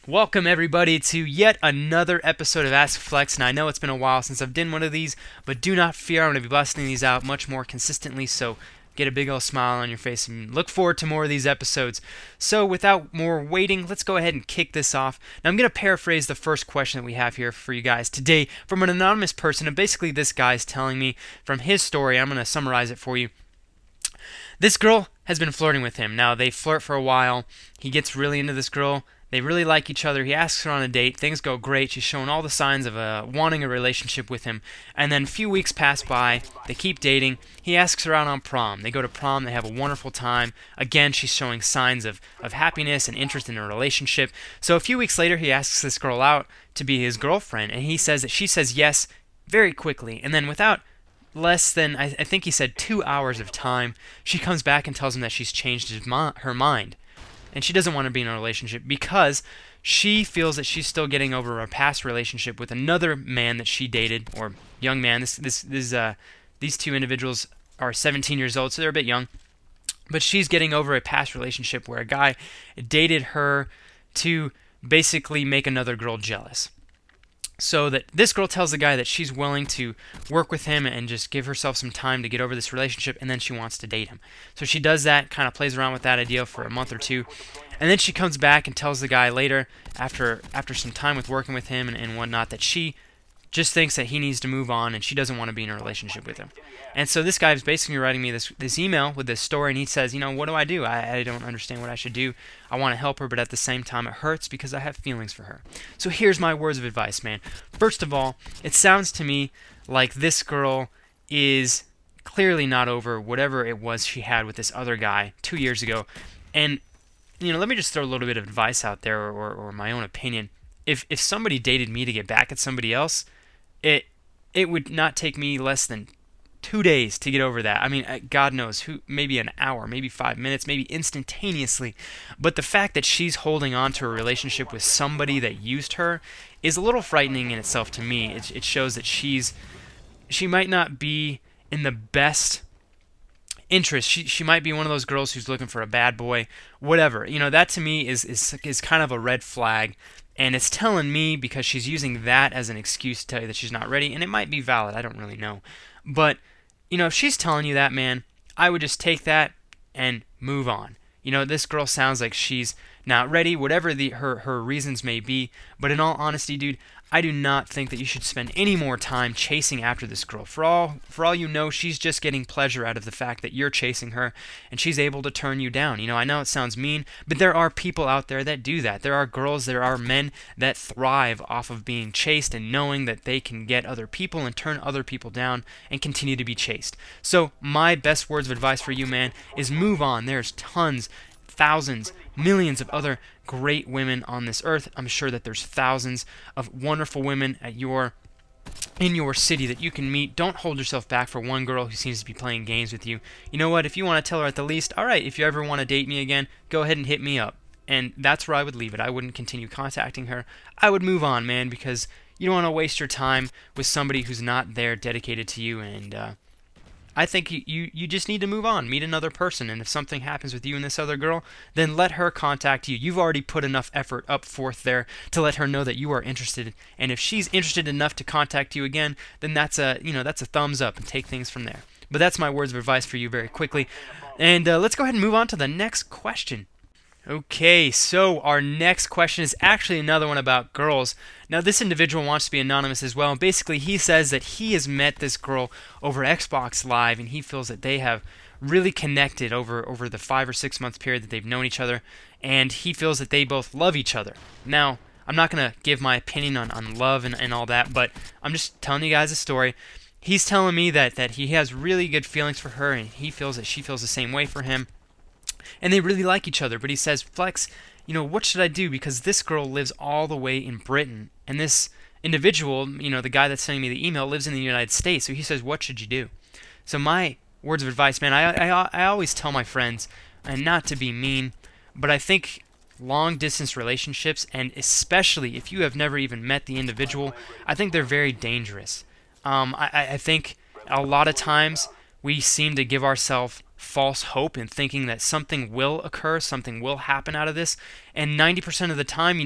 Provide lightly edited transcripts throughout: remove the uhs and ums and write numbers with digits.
Welcome everybody to yet another episode of XilentFlex. Now I know it's been a while since I've done one of these, but do not fear, I'm going to be busting these out much more consistently, so get a big old smile on your face and look forward to more of these episodes. So without more waiting, let's go ahead and kick this off. Now I'm going to paraphrase the first question that we have here for you guys today from an anonymous person, and basically this guy's telling me from his story. I'm going to summarize it for you. This girl has been flirting with him. Now they flirt for a while. He gets really into this girl. They really like each other. He asks her on a date. Things go great. She's showing all the signs of wanting a relationship with him. And then a few weeks pass by. They keep dating. He asks her out on prom. They go to prom. They have a wonderful time. Again, she's showing signs of happiness and interest in a relationship. So a few weeks later, he asks this girl out to be his girlfriend. And he says that she says yes very quickly. And then without less than, I think he said 2 hours of time, she comes back and tells him that she's changed her mind. And she doesn't want to be in a relationship because she feels that she's still getting over her past relationship with another man that she dated, or young man. These two individuals are 17 years old, so they're a bit young. But she's getting over a past relationship where a guy dated her to basically make another girl jealous. So that this girl tells the guy that she's willing to work with him and just give herself some time to get over this relationship, and then she wants to date him. So she does that, kind of plays around with that idea for a month or two, and then she comes back and tells the guy later, after some time with working with him and whatnot, that she just thinks that he needs to move on and she doesn't want to be in a relationship with him. And so this guy is basically writing me this email with this story, and he says, you know, what do? I don't understand what I should do. I want to help her, but at the same time it hurts because I have feelings for her. So here's my words of advice, man. First of all, it sounds to me like this girl is clearly not over whatever it was she had with this other guy 2 years ago. And, you know, let me just throw a little bit of advice out there, or my own opinion. If somebody dated me to get back at somebody else, it would not take me less than 2 days to get over that. I mean, God knows, maybe an hour, maybe 5 minutes, maybe instantaneously. But the fact that she's holding on to a relationship with somebody that used her is a little frightening in itself to me. It shows that she might not be in the best interest. She might be one of those girls who's looking for a bad boy, whatever. You know, that to me is kind of a red flag. And it's telling me, because she's using that as an excuse to tell you that she's not ready, and it might be valid, I don't really know. But, you know, if she's telling you that, man, I would just take that and move on. You know, this girl sounds like she's not ready, whatever her reasons may be. But in all honesty, dude, I do not think that you should spend any more time chasing after this girl. For all you know, she's just getting pleasure out of the fact that you're chasing her, and she's able to turn you down. You know, I know it sounds mean, but there are people out there that do that. There are girls, there are men that thrive off of being chased and knowing that they can get other people and turn other people down and continue to be chased. So my best words of advice for you, man, is move on. There's tons, thousands, millions of other great women on this earth. I'm sure that there's thousands of wonderful women in your city that you can meet. Don't hold yourself back for one girl who seems to be playing games with you. You know what? If you want to tell her at the least, all right, if you ever want to date me again, go ahead and hit me up. And that's where I would leave it. I wouldn't continue contacting her. I would move on, man, because you don't want to waste your time with somebody who's not there dedicated to you. And I think you just need to move on, meet another person, and if something happens with you and this other girl, then let her contact you. You've already put enough effort up forth there to let her know that you are interested, and if she's interested enough to contact you again, then that's a thumbs up, and take things from there. But that's my words of advice for you very quickly, and let's go ahead and move on to the next question. Okay, so our next question is actually another one about girls. Now, this individual wants to be anonymous as well. Basically, he says that he has met this girl over Xbox Live, and he feels that they have really connected over the 5 or 6 month period that they've known each other, and he feels that they both love each other. Now, I'm not going to give my opinion on love and all that, but I'm just telling you guys a story. He's telling me that he has really good feelings for her, and he feels that she feels the same way for him. And they really like each other, but he says, Flex, you know, what should I do? Because this girl lives all the way in Britain, and this individual, you know, the guy that's sending me the email, lives in the United States. So he says, what should you do? So my words of advice, man, I always tell my friends, and not to be mean, but I think long-distance relationships, and especially if you have never even met the individual, I think they're very dangerous. I think a lot of times we seem to give ourselves false hope and thinking that something will occur, something will happen out of this. And 90% of the time,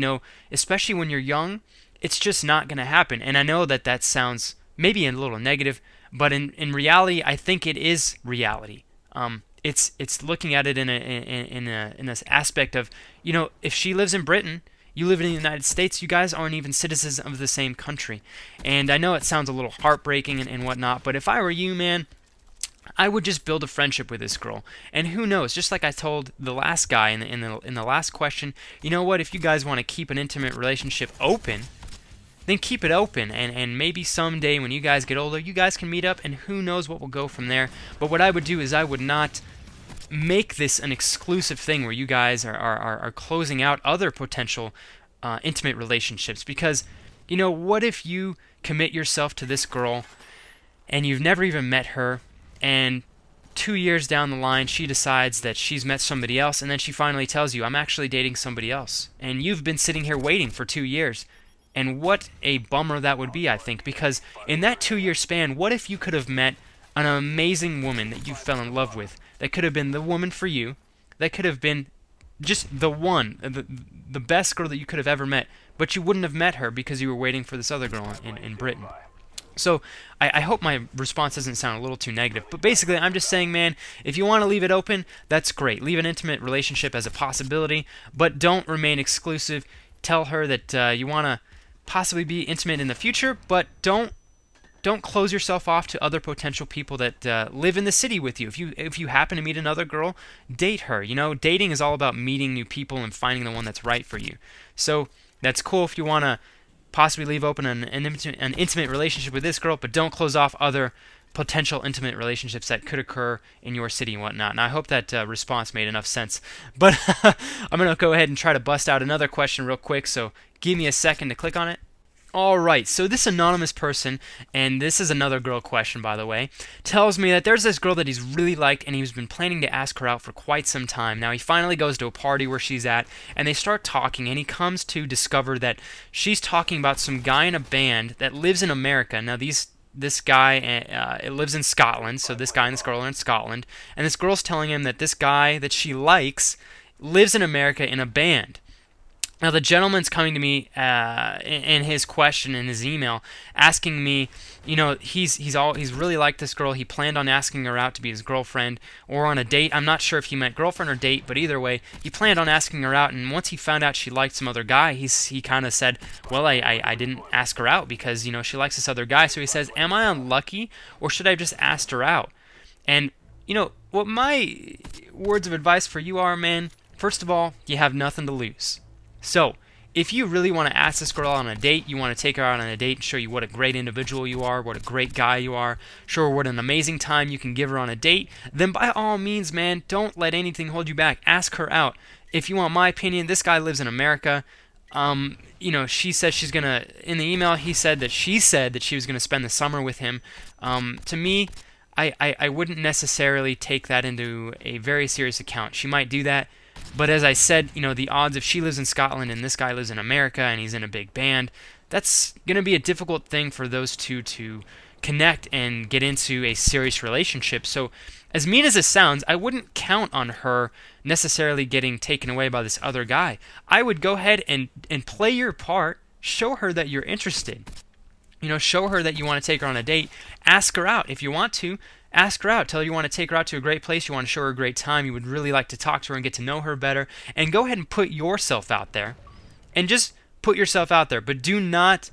especially when you're young, it's just not going to happen. And I know that that sounds maybe a little negative, but in reality, I think it is reality. It's looking at it in this aspect of, if she lives in Britain, you live in the United States, you guys aren't even citizens of the same country. And I know it sounds a little heartbreaking and whatnot, but if I were you, man, I would just build a friendship with this girl. And who knows, just like I told the last guy in the last question, you know what, if you guys want to keep an intimate relationship open, then keep it open, and maybe someday when you guys get older, you guys can meet up, and who knows what will go from there. But what I would do is I would not make this an exclusive thing where you guys are closing out other potential intimate relationships. Because, what if you commit yourself to this girl and you've never even met her, and 2 years down the line she decides that she's met somebody else, and then she finally tells you, I'm actually dating somebody else, and you've been sitting here waiting for 2 years. And what a bummer that would be, I think, because in that 2-year span, what if you could have met an amazing woman that you fell in love with, that could have been the woman for you, that could have been just the one, the best girl that you could have ever met, but you wouldn't have met her because you were waiting for this other girl in Britain. So I hope my response doesn't sound a little too negative, but basically I'm just saying, man, if you want to leave it open, that's great. Leave an intimate relationship as a possibility, but don't remain exclusive. Tell her that you want to possibly be intimate in the future, but don't close yourself off to other potential people that live in the city with you. If you happen to meet another girl, date her. Dating is all about meeting new people and finding the one that's right for you. So that's cool if you want to possibly leave open an intimate relationship with this girl, but don't close off other potential intimate relationships that could occur in your city and whatnot. And I hope that response made enough sense. But I'm going to go ahead and try to bust out another question real quick, so give me a second to click on it. Alright, so this anonymous person, and this is another girl question by the way, tells me that there's this girl that he's really liked and he's been planning to ask her out for quite some time. Now he finally goes to a party where she's at and they start talking, and he comes to discover that she's talking about some guy in a band that lives in America. Now this guy lives in Scotland, so this guy and this girl are in Scotland, and this girl's telling him that this guy that she likes lives in America in a band. Now the gentleman's coming to me in his question in his email, asking me, he's really liked this girl. He planned on asking her out to be his girlfriend or on a date. I'm not sure if he meant girlfriend or date, but either way, he planned on asking her out. And once he found out she liked some other guy, he kind of said, well, I didn't ask her out because she likes this other guy. So he says, am I unlucky, or should I have just asked her out? And what my words of advice for you are, man. First of all, you have nothing to lose. So, if you really want to ask this girl out on a date, you want to take her out on a date and show you what a great individual you are, what a great guy you are, show her what an amazing time you can give her on a date, then by all means, man, don't let anything hold you back. Ask her out. If you want my opinion, this guy lives in America. She says she's going to, in the email, she said that she was going to spend the summer with him. To me, I wouldn't necessarily take that into a very serious account. She might do that. But as I said, the odds if she lives in Scotland and this guy lives in America and he's in a big band, that's going to be a difficult thing for those two to connect and get into a serious relationship. So as mean as it sounds, I wouldn't count on her necessarily getting taken away by this other guy. I would go ahead and play your part, show her that you're interested. Show her that you want to take her on a date. Ask her out if you want to. Ask her out. Tell her you want to take her out to a great place. You want to show her a great time. You would really like to talk to her and get to know her better. And go ahead and put yourself out there. And just put yourself out there. But do not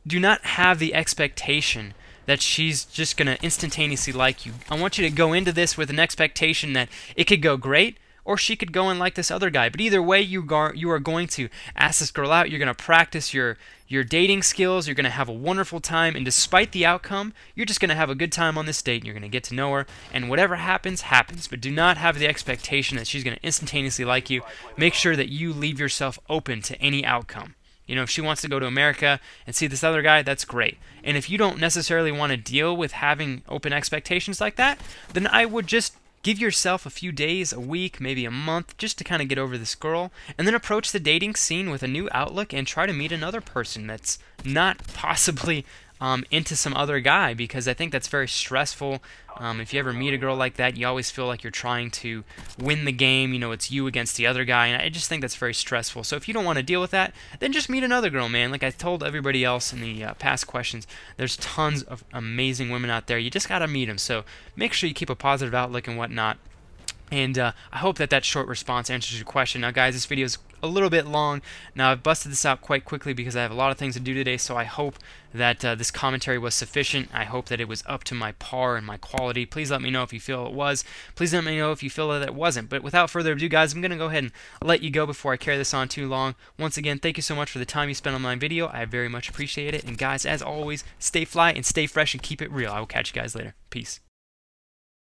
have the expectation that she's just going to instantaneously like you. I want you to go into this with an expectation that it could go great, or she could go and like this other guy. But either way, you are going to ask this girl out. You're going to practice your dating skills. You're going to have a wonderful time. And despite the outcome, you're just going to have a good time on this date. And you're going to get to know her. And whatever happens, happens. But do not have the expectation that she's going to instantaneously like you. Make sure that you leave yourself open to any outcome. If she wants to go to America and see this other guy, that's great. And if you don't necessarily want to deal with having open expectations like that, then I would just give yourself a few days, a week, maybe a month, just to kind of get over this girl, and then approach the dating scene with a new outlook and try to meet another person that's not possibly into some other guy, because I think that's very stressful. If you ever meet a girl like that, you always feel like you're trying to win the game. You know, it's you against the other guy, and I just think that's very stressful. So if you don't want to deal with that, then just meet another girl, man. Like I told everybody else in the past questions, there's tons of amazing women out there. You just gotta meet them. So make sure you keep a positive outlook and whatnot. And I hope that short response answers your question. Now, guys, this video is a little bit long. Now, I've busted this out quite quickly because I have a lot of things to do today, so I hope that this commentary was sufficient. I hope that it was up to my par and my quality. Please let me know if you feel it was. Please let me know if you feel that it wasn't. But without further ado, guys, I'm going to go ahead and let you go before I carry this on too long. Once again, thank you so much for the time you spent on my video. I very much appreciate it. And, guys, as always, stay fly and stay fresh and keep it real. I will catch you guys later. Peace.